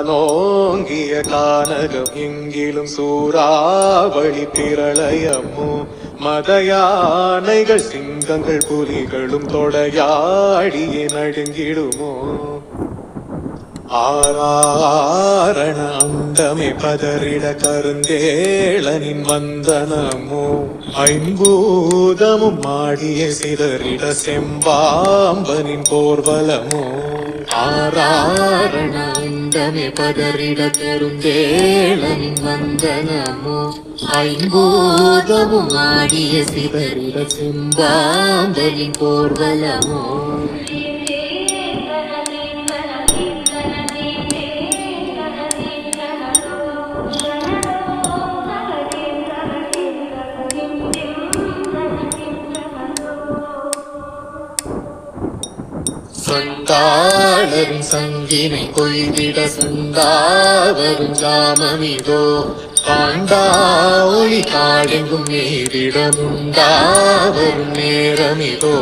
காலனோங்கிய கானகம் எங்கிலும் சூறாவளி பிரளயமோ மதயானைகள் சிங்கங்கள் புலிகளும் தொடையாடியே நடுங்கிடுமோ ஆராரண அண்டமே பதறிட கருந்தேளனின் வந்தனமோ ஐம்பூதமும் மாடிய சிதறிட செம்பாம்பனின் போர்வலமோ ஆராரண அண்டமே பதறிட கருந்தேளனின் வந்தனமோ ஐம்பூதமும் மாடிய சிதறிட செம்பாம்பனின் போர்வலமோ சண்டாளரின் சங்கினை கொய்திட சண்டாவரும் ஜாமமிதோ காண்டா ஒளி காடெங்கும் நேரிடமுண்டாவரும் நேரமிதோ